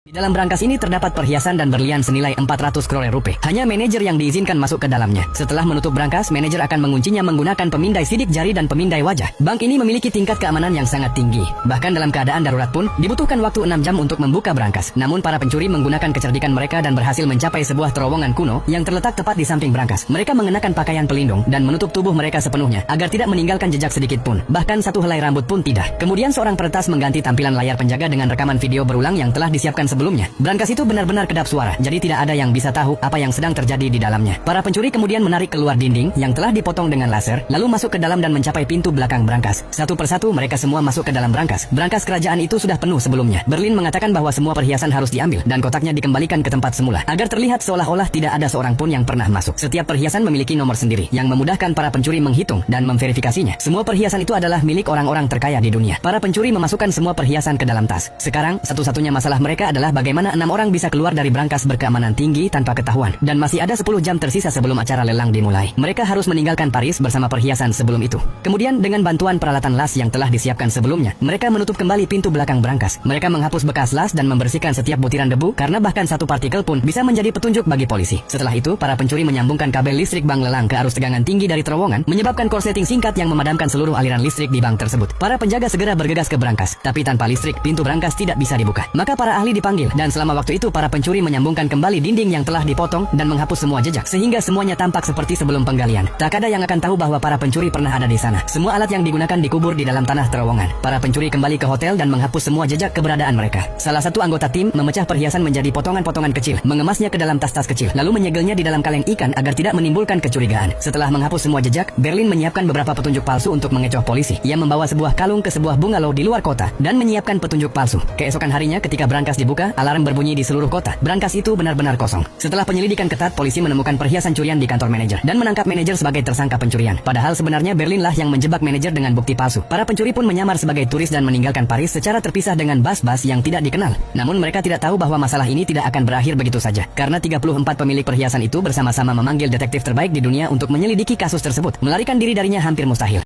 Di dalam brankas ini terdapat perhiasan dan berlian senilai 400 crore rupiah. Hanya manajer yang diizinkan masuk ke dalamnya. Setelah menutup brankas, manajer akan menguncinya menggunakan pemindai sidik jari dan pemindai wajah. Bank ini memiliki tingkat keamanan yang sangat tinggi. Bahkan dalam keadaan darurat pun, dibutuhkan waktu 6 jam untuk membuka brankas. Namun para pencuri menggunakan kecerdikan mereka dan berhasil mencapai sebuah terowongan kuno yang terletak tepat di samping brankas. Mereka mengenakan pakaian pelindung dan menutup tubuh mereka sepenuhnya agar tidak meninggalkan jejak sedikit pun. Bahkan satu helai rambut pun tidak. Kemudian seorang peretas mengganti tampilan layar penjaga dengan rekaman video berulang yang telah disiapkan sebelumnya. Brankas itu benar-benar kedap suara, jadi tidak ada yang bisa tahu apa yang sedang terjadi di dalamnya. Para pencuri kemudian menarik keluar dinding yang telah dipotong dengan laser, lalu masuk ke dalam dan mencapai pintu belakang brankas. Satu persatu mereka semua masuk ke dalam brankas. Brankas kerajaan itu sudah penuh sebelumnya. Berlin mengatakan bahwa semua perhiasan harus diambil dan kotaknya dikembalikan ke tempat semula, agar terlihat seolah-olah tidak ada seorang pun yang pernah masuk. Setiap perhiasan memiliki nomor sendiri yang memudahkan para pencuri menghitung dan memverifikasinya. Semua perhiasan itu adalah milik orang-orang terkaya di dunia. Para pencuri memasukkan semua perhiasan ke dalam tas. Sekarang, satu-satunya masalah mereka adalah bagaimana 6 orang bisa keluar dari brankas berkeamanan tinggi tanpa ketahuan. Dan masih ada 10 jam tersisa sebelum acara lelang dimulai. Mereka harus meninggalkan Paris bersama perhiasan sebelum itu. Kemudian dengan bantuan peralatan las yang telah disiapkan sebelumnya, mereka menutup kembali pintu belakang brankas. Mereka menghapus bekas las dan membersihkan setiap butiran debu karena bahkan satu partikel pun bisa menjadi petunjuk bagi polisi. Setelah itu, para pencuri menyambungkan kabel listrik bank lelang ke arus tegangan tinggi dari terowongan, menyebabkan korsleting singkat yang memadamkan seluruh aliran listrik di bank tersebut. Para penjaga segera bergegas ke brankas, tapi tanpa listrik, pintu brankas tidak bisa dibuka. Maka para ahli dipanggil, dan selama waktu itu para pencuri menyambungkan kembali dinding yang telah dipotong dan menghapus semua jejak, sehingga semuanya tampak seperti sebelum penggalian. Tak ada yang akan tahu bahwa para pencuri pernah ada di sana. Semua alat yang digunakan dikubur di dalam tanah terowongan. Para pencuri kembali ke hotel dan menghapus semua jejak keberadaan mereka. Salah satu anggota tim memecah perhiasan menjadi potongan-potongan kecil, mengemasnya ke dalam tas-tas kecil, lalu menyegelnya di dalam kaleng ikan agar tidak menimbulkan kecurigaan. Setelah menghapus semua jejak, Berlin menyiapkan beberapa petunjuk palsu untuk mengecoh polisi. Ia membawa sebuah kalung ke sebuah bungalow di luar kota dan menyiapkan petunjuk palsu. Keesokan harinya ketika brankas dibuka, alarm berbunyi di seluruh kota. Brankas itu benar-benar kosong. Setelah penyelidikan ketat, polisi menemukan perhiasan curian di kantor manajer dan menangkap manajer sebagai tersangka pencurian. Padahal sebenarnya Berlin lah yang menjebak manajer dengan bukti palsu. Para pencuri pun menyamar sebagai turis dan meninggalkan Paris secara terpisah dengan bas-bas yang tidak dikenal. Namun mereka tidak tahu bahwa masalah ini tidak akan berakhir begitu saja. Karena 34 pemilik perhiasan itu bersama-sama memanggil detektif terbaik di dunia untuk menyelidiki kasus tersebut. Melarikan diri darinya hampir mustahil.